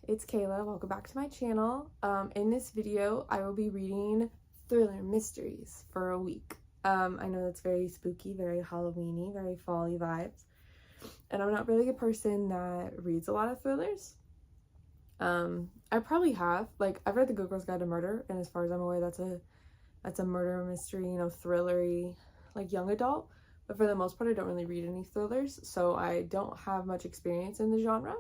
it's Kayla. Welcome back to my channel. In this video, I will be reading thriller mysteries for a week. I know that's very spooky, very Halloween-y, very fall-y vibes. And I'm not really a person that reads a lot of thrillers. I probably have. Like, I've read The Good Girl's Guide to Murder, and as far as I'm aware, that's a murder mystery, thrillery, like young adult. But for the most part, I don't really read any thrillers, so I don't have much experience in the genre.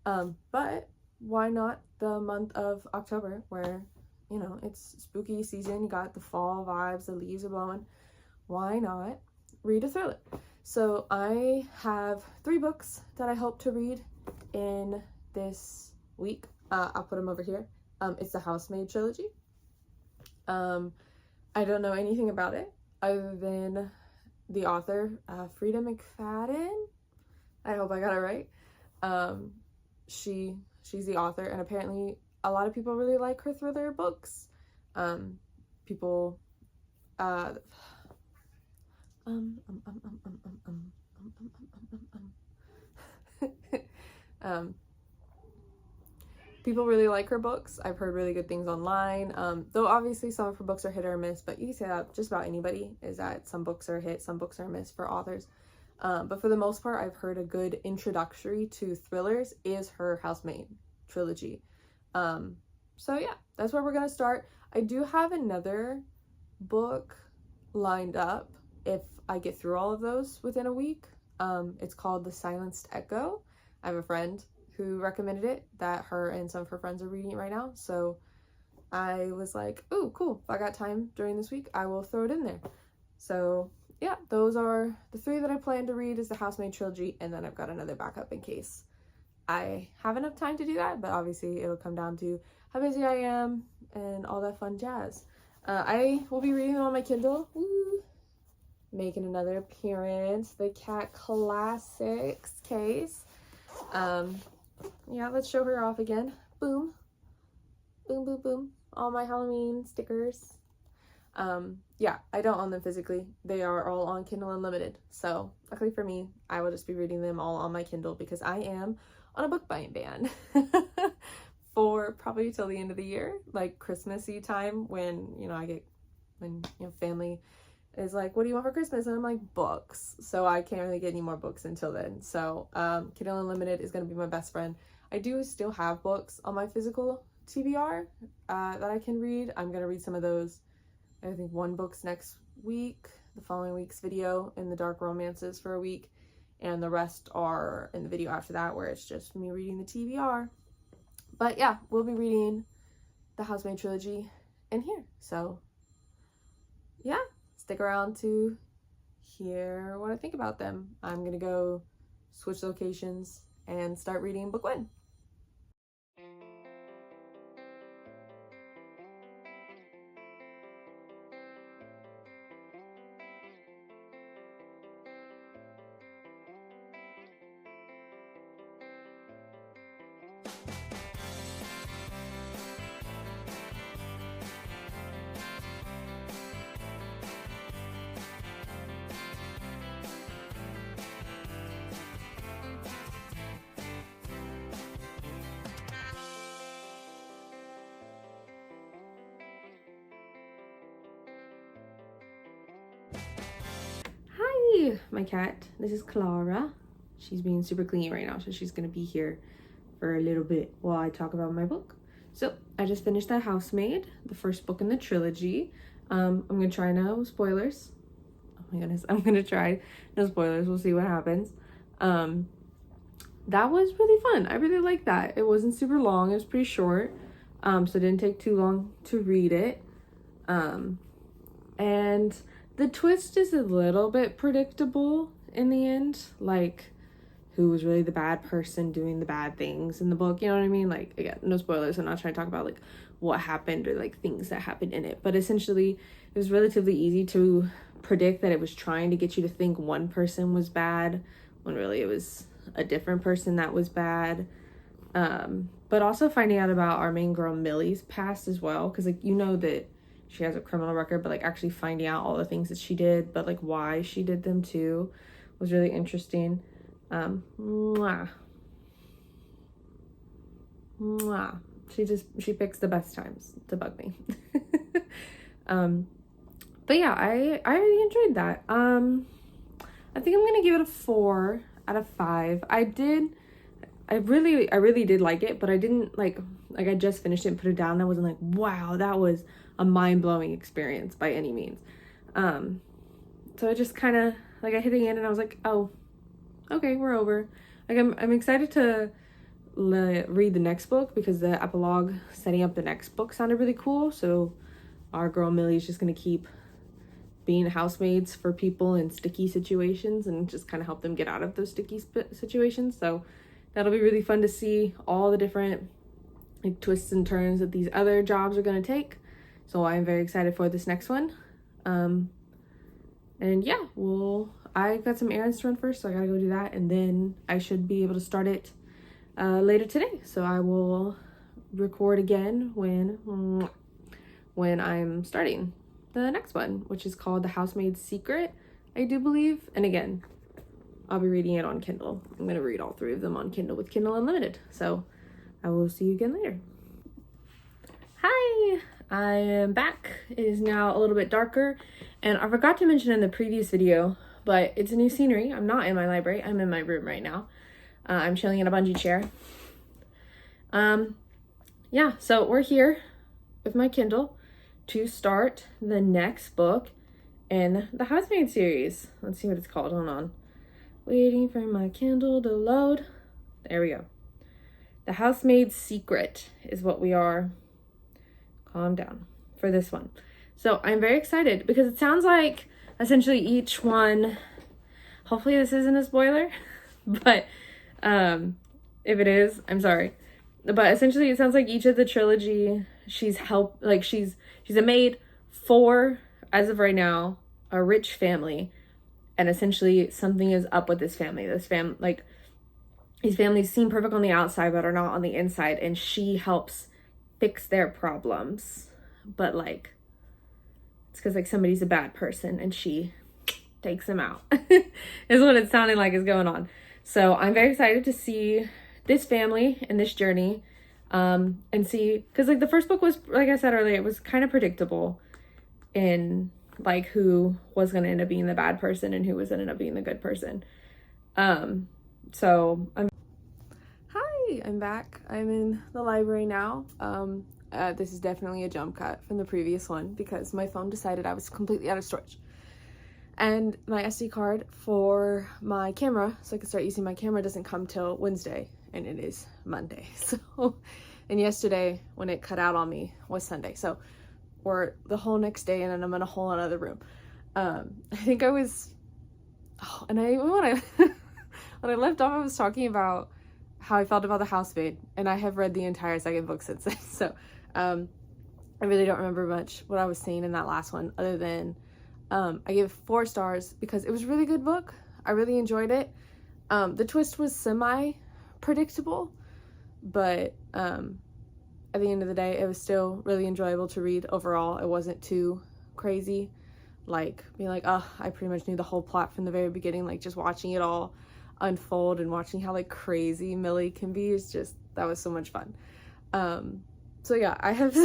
But why not the month of October where, it's spooky season, you got the fall vibes, the leaves are blowing. Why not read a thriller? So I have 3 books that I hope to read in this week. I'll put them over here. It's the Housemaid trilogy. I don't know anything about it other than the author, Freida McFadden. I hope I got it right. She's the author, and apparently a lot of people really like her thriller books. People people really like her books. I've heard really good things online. Though obviously some of her books are hit or miss, but you can say that just about anybody, is that some books are hit, some books are miss for authors. But for the most part, I've heard a good introductory to thrillers is her Housemaid trilogy. So yeah, that's where we're gonna start. I do have another book lined up if I get through all of those within a week. It's called The Silenced Echo. I have a friend who recommended it, that her and some of her friends are reading it right now. So I was like, oh, cool. If I got time during this week, I will throw it in there. So yeah, those are the 3 that I plan to read, is the Housemaid trilogy, and then I've got another backup in case I have enough time to do that, but obviously it'll come down to how busy I am and all that fun jazz. I will be reading them on my Kindle. Woo! Making another appearance, the Cat Classics case. Yeah, let's show her off again. Boom. Boom, boom, boom. All my Halloween stickers. Yeah, I don't own them physically. They are all on Kindle Unlimited. So luckily for me, I will just be reading them all on my Kindle because I am on a book buying ban for probably till the end of the year, like Christmassy time, when, family is like, what do you want for Christmas? And I'm like, books. So I can't really get any more books until then. So Kindle Unlimited is going to be my best friend. I do still have books on my physical TBR that I can read. I'm going to read some of those. I think 1 book's next week, the following week's video in the dark romances for a week, and the rest are in the video after that, where it's just me reading the TBR. But yeah, we'll be reading the Housemaid trilogy in here. So yeah, stick around to hear what I think about them. I'm gonna go switch locations and start reading book 1. Hi, my cat. This is Clara. She's being super clingy right now, so she's gonna be here for a little bit while I talk about my book. So I just finished The Housemaid, the first book in the trilogy. I'm gonna try no spoilers. Oh my goodness, I'm gonna try no spoilers. We'll see what happens. That was really fun. I really liked that. It wasn't super long. It was pretty short, so it didn't take too long to read it. And the twist is a little bit predictable in the end, like who was really the bad person doing the bad things in the book, you know what I mean? Like, again, no spoilers. I'm not trying to talk about like what happened or like things that happened in it, but essentially it was relatively easy to predict that it was trying to get you to think one person was bad when really it was a different person that was bad. But also finding out about our main girl Millie's past as well, because like that she has a criminal record, but like actually finding out all the things that she did, but like why she did them too, was really interesting. Mwah. Mwah. She picks the best times to bug me. But yeah, I really enjoyed that. I think I'm gonna give it a 4 out of 5. I really did like it, but I didn't like I just finished it and put it down. I wasn't like, wow, that was a mind-blowing experience by any means. So I just kind of like, I hit the end and I was like, oh, okay, we're over. Like I'm excited to read the next book because the epilogue setting up the next book sounded really cool. So our girl Millie's just gonna keep being housemaids for people in sticky situations and just kind of help them get out of those sticky situations. So that'll be really fun to see all the different like twists and turns that these other jobs are going to take. So I'm very excited for this next one. And yeah, I got some errands to run first, so I gotta go do that, and then I should be able to start it later today. So I will record again when I'm starting the next one, which is called The Housemaid's Secret, I do believe. And again, I'll be reading it on Kindle. I'm going to read all 3 of them on Kindle with Kindle Unlimited. So I will see you again later. Hi, I am back. It is now a little bit darker, and I forgot to mention in the previous video, but it's a new scenery. I'm not in my library. I'm in my room right now. I'm chilling in a bungee chair. Yeah, so we're here with my Kindle to start the next book in the Housemaid series. Let's see what it's called. Hold on. Waiting for my Kindle to load. There we go. The Housemaid's Secret is what we are. Calm down for this one. So I'm very excited because it sounds like essentially each one, hopefully this isn't a spoiler, but if it is, I'm sorry. But essentially it sounds like each of the trilogy, she's a maid for, as of right now, a rich family. And essentially something is up with this family. These families seem perfect on the outside, but are not on the inside. And she helps fix their problems. But like, it's because like somebody's a bad person and she takes them out. Is what it's sounding like is going on. So I'm very excited to see this family and this journey. And see, because like the first book was, like I said earlier, it was kind of predictable in like who was going to end up being the bad person and who was going to end up being the good person. So I'm back. I'm in the library now. This is definitely a jump cut from the previous one because my phone decided I was completely out of storage. And my SD card for my camera, so I can start using my camera, doesn't come till Wednesday, and it is Monday. So, and yesterday when it cut out on me was Sunday. So, or the whole next day, and then I'm in a whole other room. I think I was, when I left off, I was talking about how I felt about The Housemaid, and I have read the entire second book since then. So, I really don't remember much what I was saying in that last one, other than I gave 4 stars because it was a really good book. I really enjoyed it. The twist was semi-predictable, but at the end of the day, it was still really enjoyable to read overall. It wasn't too crazy, like being like, oh, I pretty much knew the whole plot from the very beginning. Like just watching it all unfold and watching how like crazy Millie can be is just, that was so much fun. So yeah, I have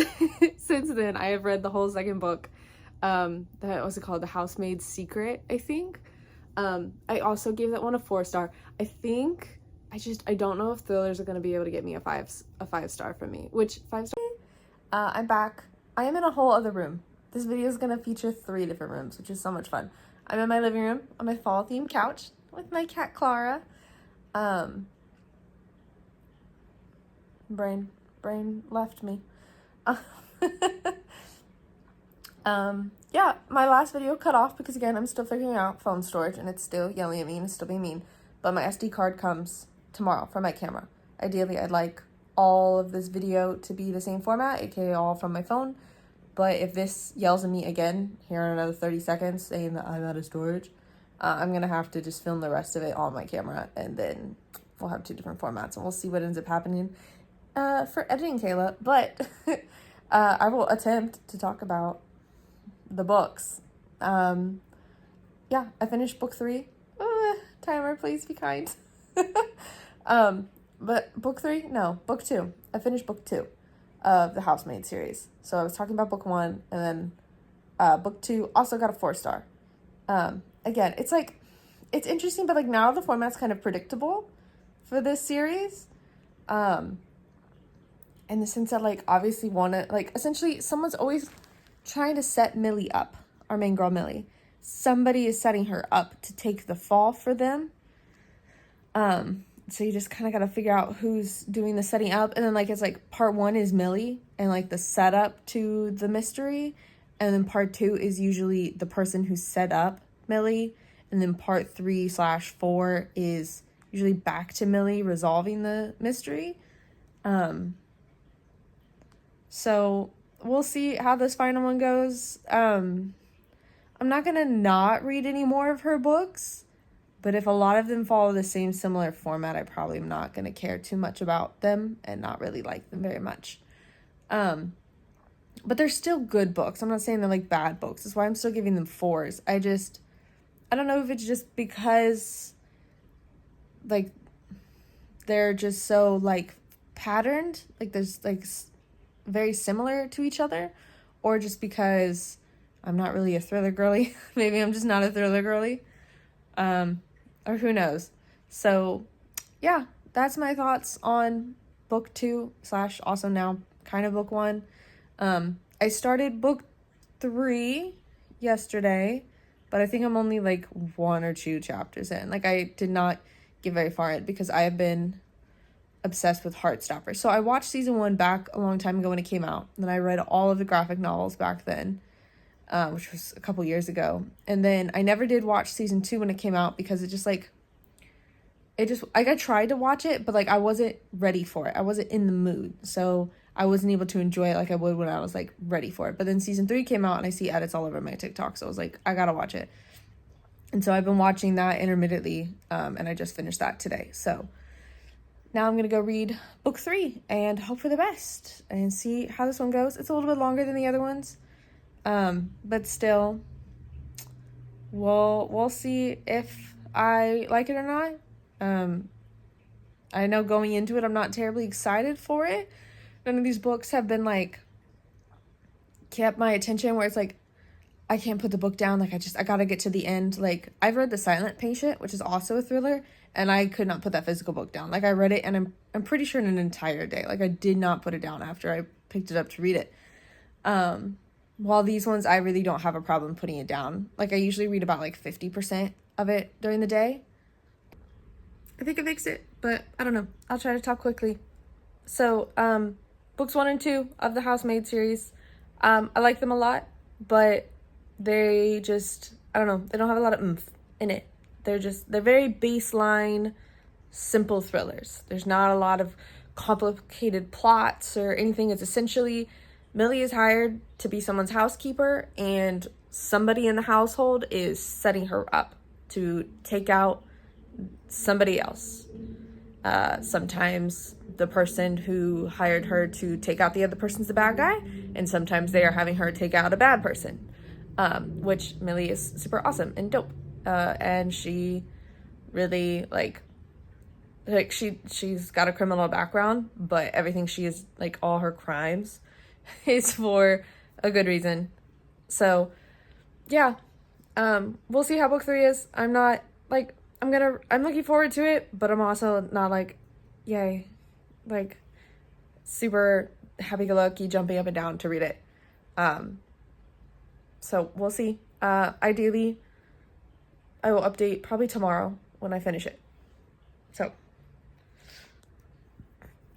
since then I have read the whole second book. That was it called, The Housemaid's Secret, I think. I also gave that one a 4-star. I don't know if thrillers are going to be able to get me a 5-star from me, which 5-star. I'm back. I am in a whole other room. This video is going to feature 3 different rooms, which is so much fun. I'm in my living room on my fall themed couch with my cat Clara. Brain left me. Yeah, my last video cut off because again, I'm still figuring out phone storage and it's still yelling at me and it's still being mean. But my SD card comes tomorrow from my camera. Ideally, I'd like all of this video to be the same format, aka all from my phone. But if this yells at me again here in another 30 seconds saying that I'm out of storage, I'm gonna have to just film the rest of it on my camera, and then we'll have 2 different formats and we'll see what ends up happening for editing, Kayla. But I will attempt to talk about the books. Yeah, I finished book 3. Timer, please be kind. but book 3? No, book 2. I finished book 2 of the Housemaid series. So I was talking about book 1, and then book 2 also got a 4-star. Again, it's like, it's interesting, but like now the format's kind of predictable for this series. In the sense that like obviously essentially someone's always trying to set Millie up, our main girl Millie. Somebody is setting her up to take the fall for them. So you just kind of got to figure out who's doing the setting up. And then like, it's like part 1 is Millie and like the setup to the mystery. And then part 2 is usually the person who set up Millie. And then part 3/4 is usually back to Millie resolving the mystery. So we'll see how this final one goes. I'm not going to not read any more of her books. But if a lot of them follow the same similar format, I probably am not going to care too much about them and not really like them very much. But they're still good books. I'm not saying they're like bad books. That's why I'm still giving them 4s. I don't know if it's just because like they're just so like patterned, like there's like very similar to each other, or just because I'm not really a thriller girly. Maybe I'm just not a thriller girly. Or who knows. So yeah, that's my thoughts on book 2 / also now kind of book 1. I started book 3 yesterday, but I think I'm only like 1 or 2 chapters in. Like I did not get very far in because I have been obsessed with Heartstopper. So I watched season 1 back a long time ago when it came out. Then I read all of the graphic novels back then. Which was a couple years ago. And then I never did watch season 2 when it came out because I tried to watch it, but like I wasn't ready for it. I wasn't in the mood. So I wasn't able to enjoy it like I would when I was like ready for it. But then season 3 came out and I see edits all over my TikTok. So I was like, I gotta watch it. And so I've been watching that intermittently. And I just finished that today. So now I'm going to go read book 3 and hope for the best and see how this one goes. It's a little bit longer than the other ones. But still, we'll see if I like it or not. I know going into it, I'm not terribly excited for it. None of these books have been like, kept my attention where it's like, I can't put the book down. Like I gotta get to the end. Like I've read The Silent Patient, which is also a thriller, and I could not put that physical book down. Like I read it and I'm pretty sure in an entire day. Like I did not put it down after I picked it up to read it. While these ones, I really don't have a problem putting it down. Like, I usually read about, like, 50% of it during the day. I think it makes it, but I don't know. I'll try to talk quickly. So, books 1 and 2 of the Housemaid series. I like them a lot, but they just, I don't know. They don't have a lot of oomph in it. They're very baseline, simple thrillers. There's not a lot of complicated plots or anything. It's essentially Millie is hired to be someone's housekeeper, and somebody in the household is setting her up to take out somebody else. Sometimes the person who hired her to take out the other person's the bad guy, and sometimes they are having her take out a bad person, which Millie is super awesome and dope. And she really, she's got a criminal background, but everything she is, like, all her crimes is for a good reason. So yeah, we'll see how book 3 is. I'm not like, I'm looking forward to it, but I'm also not like, yay, like super happy-go-lucky jumping up and down to read it. So we'll see. Ideally I will update probably tomorrow when I finish it. So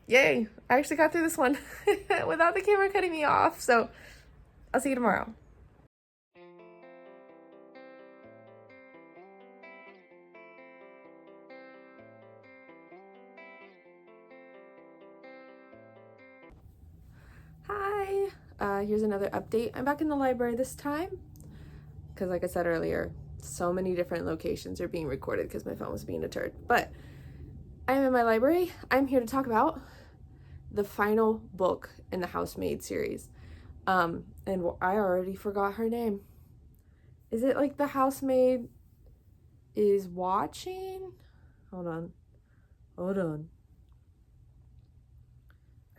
yay, I actually got through this one without the camera cutting me off. So I'll see you tomorrow. Hi, here's another update. I'm back in the library this time because, like I said earlier, so many different locations are being recorded because my phone was being a turd. But I'm in my library. I'm here to talk about the final book in the Housemaid series. And I already forgot her name. Is it like The Housemaid is Watching? Hold on.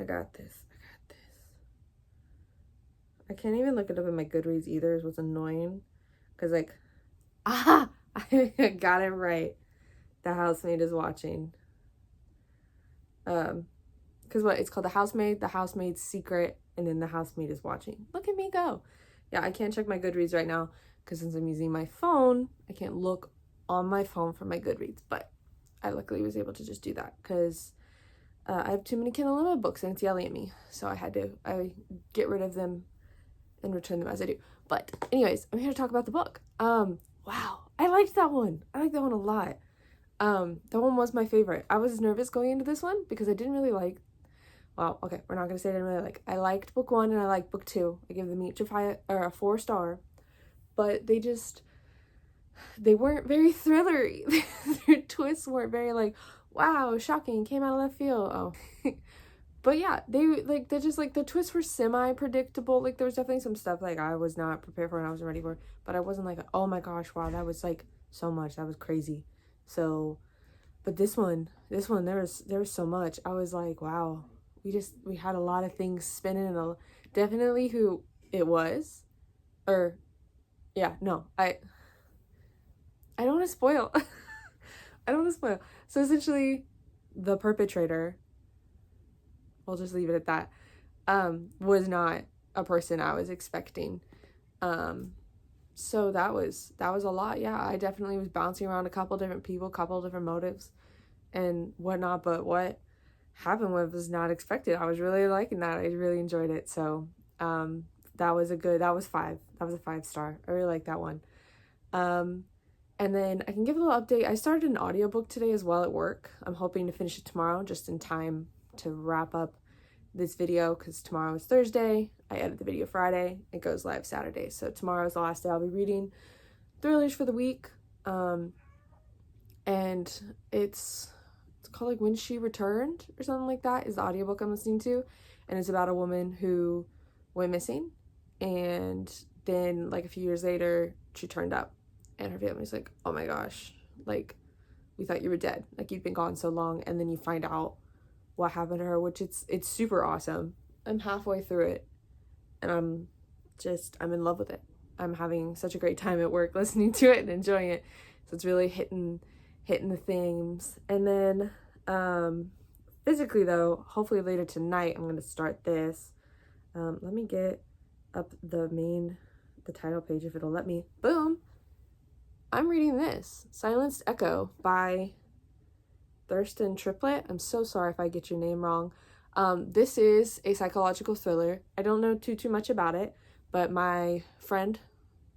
I got this. I can't even look it up in my Goodreads either, is what's annoying. Because, like, I got it right. The Housemaid is watching. Because what? It's called The Housemaid, The Housemaid's Secret, and then The Housemaid is watching. Look at me go. Yeah, I can't check my Goodreads right now because since I'm using my phone, I can't look on my phone for my Goodreads. But I luckily was able to just do that because I have too many Kindle Unlimited books and it's yelling at me. So I get rid of them and return them as I do. But anyways, I'm here to talk about the book. Wow, I liked that one. I liked that one a lot. That one was my favorite. I was nervous going into this one because I didn't really like, well, okay, we're not going to say I didn't really like. I liked book 1 and I liked book 2. I give them each a 4-star. But they weren't very thrillery. Their twists weren't very like, wow, shocking, came out of left field. Oh. But yeah, the twists were semi-predictable. Like, there was definitely some stuff, like, I was not prepared for and I wasn't ready for. But I wasn't like, oh my gosh, wow, that was, like, so much. That was crazy. So, but this one, there was so much. I was like, wow, we had a lot of things spinning and definitely who it was. Or, yeah, no, I don't want to spoil. I don't want to spoil. So essentially, the perpetrator, I'll just leave it at that, was not a person I was expecting. So that was a lot. Yeah, I definitely was bouncing around a couple different people, couple different motives and whatnot, but what happened was not expected. I was really liking that. I really enjoyed it. So that was 5. That was a 5-star. I really like that one. And then I can give a little update. I started an audiobook today as well at work. I'm hoping to finish it tomorrow, just in time to wrap up this video, because tomorrow is Thursday. I edit the video Friday. It goes live Saturday. So tomorrow is the last day I'll be reading thrillers for the week. And it's called like When She Returned or something like that is the audiobook I'm listening to. And it's about a woman who went missing. And then like a few years later, she turned up. And her family's like, oh my gosh, like, we thought you were dead. Like, you've been gone so long. And then you find out what happened to her, which it's super awesome. I'm halfway through it. And I'm in love with it. I'm having such a great time at work listening to it and enjoying it. So it's really hitting the themes. And then physically, though, hopefully later tonight, I'm going to start this. Let me get up the title page if it'll let me. Boom! I'm reading this, Silenced Echo by Thurston Triplett. I'm so sorry if I get your name wrong. This is a psychological thriller. I don't know too much about it, but my friend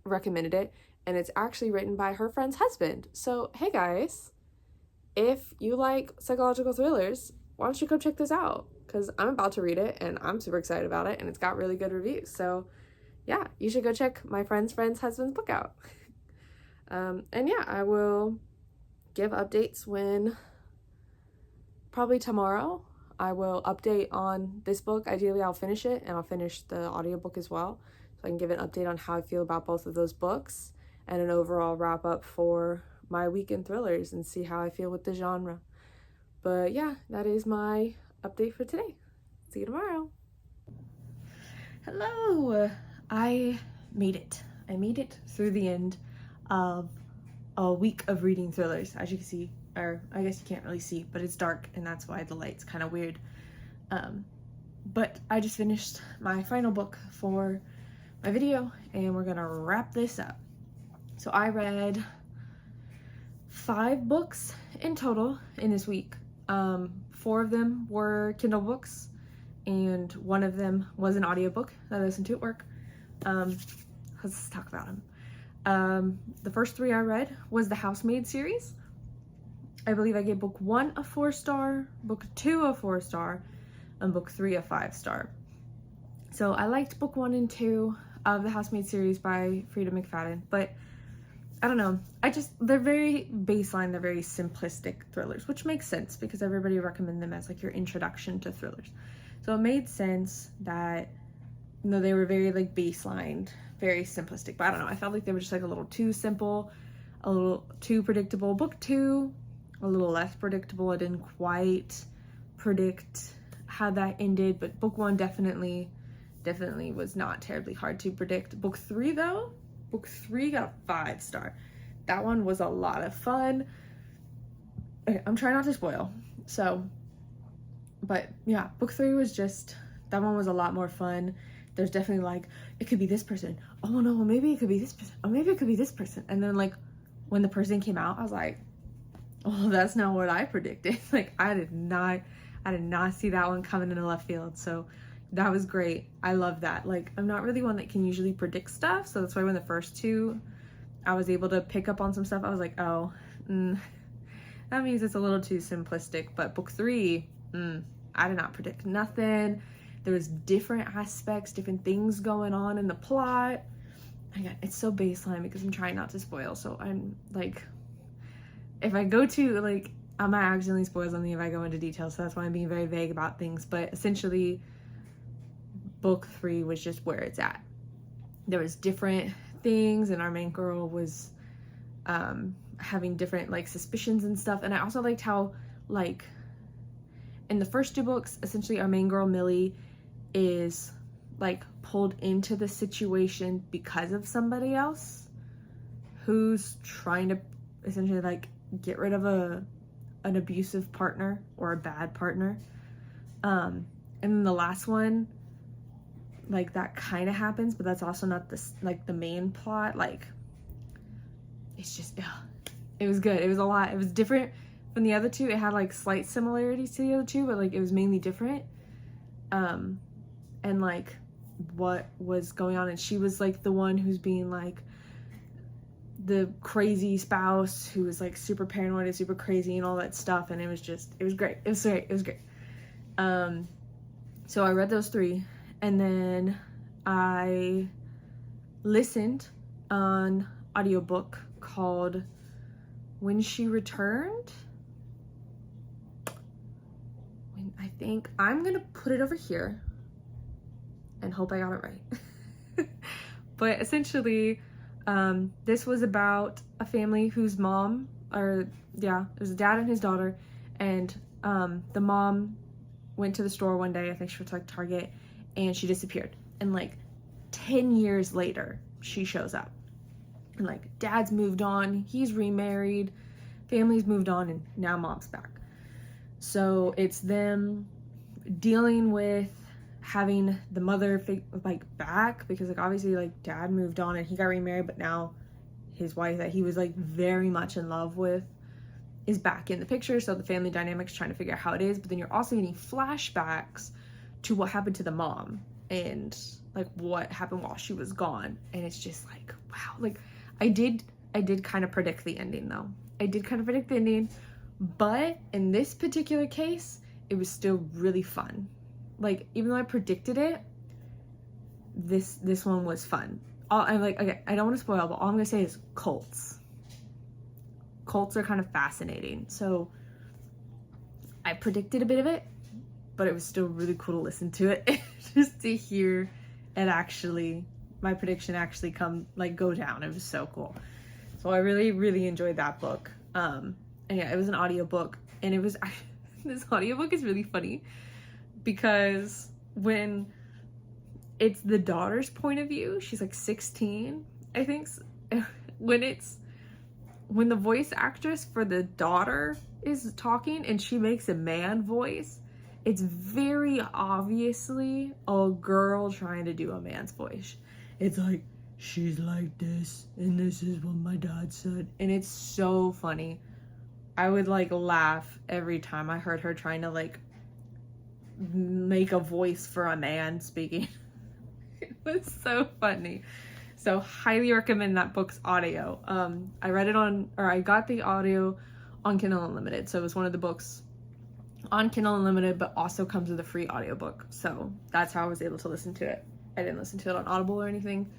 recommended it, and it's actually written by her friend's husband. So, hey guys, if you like psychological thrillers, why don't you go check this out? Because I'm about to read it, and I'm super excited about it, and it's got really good reviews. So, yeah, you should go check my friend's husband's book out. And yeah, I will give updates when, probably tomorrow, I will update on this book. Ideally, I'll finish it, and I'll finish the audiobook as well. So I can give an update on how I feel about both of those books and an overall wrap up for my weekend thrillers and see how I feel with the genre. But yeah, that is my update for today. See you tomorrow. Hello! I made it. I made it through the end of a week of reading thrillers, as you can see, or I guess you can't really see, but it's dark and that's why the light's kind of weird. But I just finished my final book for my video and we're gonna wrap this up. So I read 5 books in total in this week. 4 of them were Kindle books and 1 of them was an audiobook that I listened to at work. Let's talk about them. The first 3 I read was the Housemaid series. I believe I gave book 1 a 4-star, book 2 a 4-star, and book 3 a 5-star. So I liked book 1 and 2 of the Housemaid series by Freida McFadden, but I don't know. They're very baseline, they're very simplistic thrillers, which makes sense because everybody recommend them as like your introduction to thrillers. So it made sense that, you know, they were very like baseline, very simplistic, but I don't know. I felt like they were just like a little too simple, a little too predictable. Book 2, a little less predictable. I didn't quite predict how that ended, but book 1 definitely was not terribly hard to predict. Book 3 though, book 3 got a 5-star. That one was a lot of fun. Okay, I'm trying not to spoil, so, but yeah, book 3 was just, that one was a lot more fun. There's definitely like, it could be this person, oh no, well, maybe it could be this person, oh maybe it could be this person, and then like when the person came out, I was like, oh, that's not what I predicted. Like I did not see that one coming in the left field. So that was great. I love that. Like I'm not really one that can usually predict stuff, so that's why when the first 2 I was able to pick up on some stuff, I was like, oh, that means it's a little too simplistic. But book 3, I did not predict nothing. There was different aspects, different things going on in the plot. Again, it's so baseline because I'm trying not to spoil, so I'm like, if I go to like, I might accidentally spoil something if I go into detail, so that's why I'm being very vague about things. But essentially book 3 was just where it's at. There was different things, and our main girl was having different like suspicions and stuff. And I also liked how like in the first 2 books, essentially our main girl Millie is like pulled into the situation because of somebody else who's trying to essentially like get rid of an abusive partner or a bad partner. And then the last one, like that kind of happens, but that's also not this like the main plot. Like it's just, it was good. It was a lot. It was different from the other 2. It had like slight similarities to the other 2, but like it was mainly different. And like what was going on, and she was like the one who's being like the crazy spouse who was like super paranoid and super crazy and all that stuff. And it was great. It was great. So I read those 3, and then I listened on audiobook called When She Returned. I think I'm gonna put it over here and hope I got it right. But essentially, this was about a family whose mom, it was a dad and his daughter, and the mom went to the store one day, I think she went to like Target, and she disappeared. And like 10 years later, she shows up. And like dad's moved on, he's remarried, family's moved on, and now mom's back. So it's them dealing with having the mother back, because like obviously like dad moved on and he got remarried, but now his wife that he was like very much in love with is back in the picture. So the family dynamics trying to figure out how it is, but then you're also getting flashbacks to what happened to the mom and like what happened while she was gone. And it's just like, wow. Like I did kind of predict the ending though. I did kind of predict the ending, but in this particular case, it was still really fun. Like even though I predicted it, this one was fun. I'm like, okay, I don't want to spoil, but all I'm gonna say is cults. Cults are kind of fascinating. So I predicted a bit of it, but it was still really cool to listen to it, just to hear it actually, my prediction actually go down. It was so cool. So I really, really enjoyed that book. And yeah, it was an audiobook, and it was, this audiobook is really funny because when it's the daughter's point of view, she's like 16, I think, when the voice actress for the daughter is talking and she makes a man voice, it's very obviously a girl trying to do a man's voice. It's like, she's like this, and this is what my dad said. And it's so funny. I would like laugh every time I heard her trying to like make a voice for a man speaking. It was so funny. So highly recommend that book's audio. I got the audio on Kindle Unlimited. So it was one of the books on Kindle Unlimited, but also comes with a free audiobook. So that's how I was able to listen to it. I didn't listen to it on Audible or anything.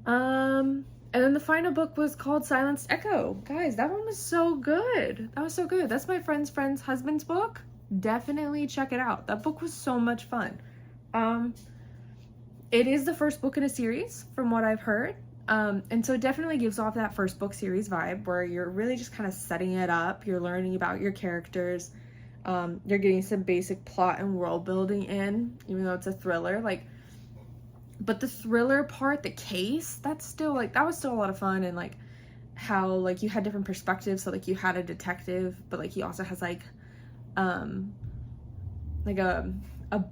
And then the final book was called Silenced Echo. Guys, that one was so good. That was so good. That's my friend's husband's book. Definitely check it out. That book was so much fun. It is the first book in a series from what I've heard. And so it definitely gives off that first book series vibe where you're really just kind of setting it up. You're learning about your characters. You're getting some basic plot and world building in, even though it's a thriller. Like, but the thriller part, the case, that's still like, that was still a lot of fun. And like how like you had different perspectives. So like you had a detective, but like he also has like a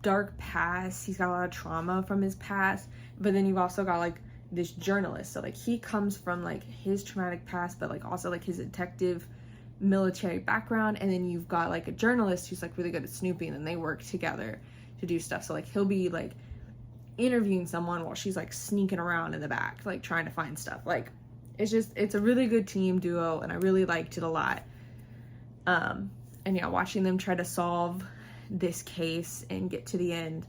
dark past. He's got a lot of trauma from his past, but then you've also got like this journalist. So like he comes from like his traumatic past, but like also like his detective military background, and then you've got like a journalist who's like really good at snooping, and they work together to do stuff. So like he'll be like interviewing someone while she's like sneaking around in the back, like trying to find stuff. Like it's a really good team duo, and I really liked it a lot. And yeah, watching them try to solve this case and get to the end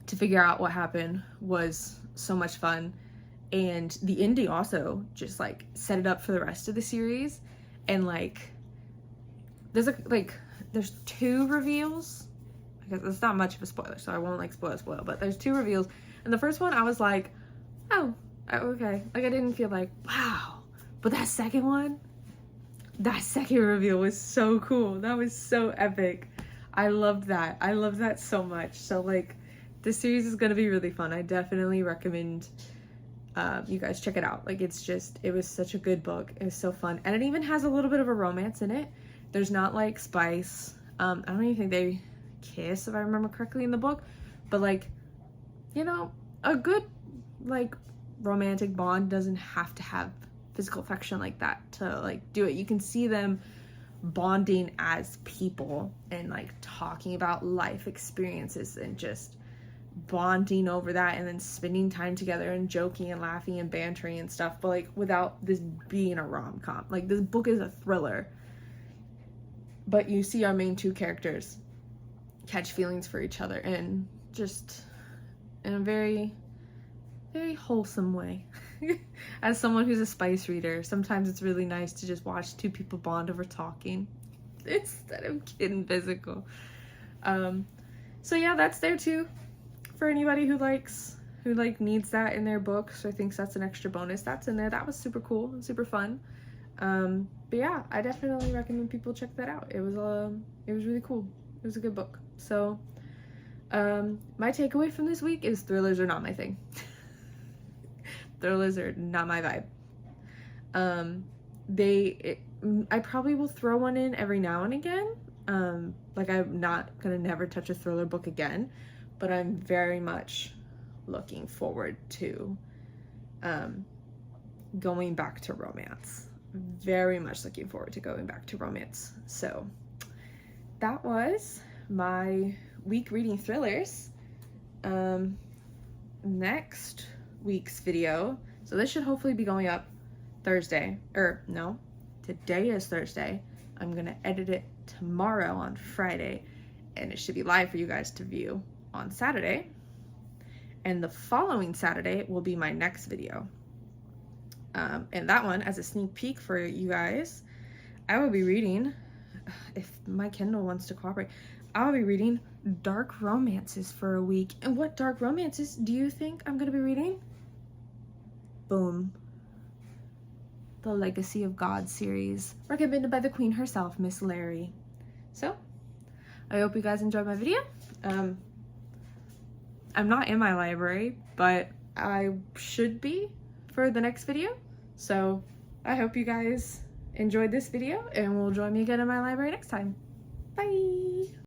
to figure out what happened was so much fun. And the ending also just like set it up for the rest of the series. And like there's two reveals. I guess it's not much of a spoiler, so I won't like spoil, but there's two reveals. And the first one I was like, oh, okay. Like I didn't feel like, wow. But that second reveal was so cool. That was so epic. I loved that. I love that so much. So like this series is gonna be really fun. I definitely recommend you guys check it out. Like it was such a good book. It was so fun. And it even has a little bit of a romance in it. There's not like spice. I don't even think they kiss, if I remember correctly in the book, but like, you know, a good like romantic bond doesn't have to have physical affection like that to like do it. You can see them bonding as people and like talking about life experiences and just bonding over that, and then spending time together and joking and laughing and bantering and stuff, but like without this being a rom-com. Like this book is a thriller, but you see our main two characters catch feelings for each other, and just in a very, very wholesome way. As someone who's a spice reader, sometimes it's really nice to just watch two people bond over talking instead of getting physical. So yeah, that's there too for anybody who needs that in their books or thinks that's an extra bonus. That's in there. That was super cool and super fun. But yeah, I definitely recommend people check that out. It was really cool. It was a good book. So my takeaway from this week is thrillers are not my thing. Thrillers are not my vibe. I probably will throw one in every now and again. Like I'm not gonna never touch a thriller book again, but I'm very much looking forward to going back to romance. Very much looking forward to going back to romance. So that was my week reading thrillers. Next week's video, so this should hopefully be going up Thursday, or no, today is Thursday. I'm gonna edit it tomorrow on Friday, and it should be live for you guys to view on Saturday, and the following Saturday will be my next video. And that one, as a sneak peek for you guys, I will be reading, if my Kindle wants to cooperate, I will be reading dark romances for a week. And what dark romances do you think I'm gonna be reading? Boom. The Legacy of God series, recommended by the queen herself, Miss Larry. So, I hope you guys enjoyed my video. I'm not in my library, but I should be for the next video. So, I hope you guys enjoyed this video, and will join me again in my library next time. Bye!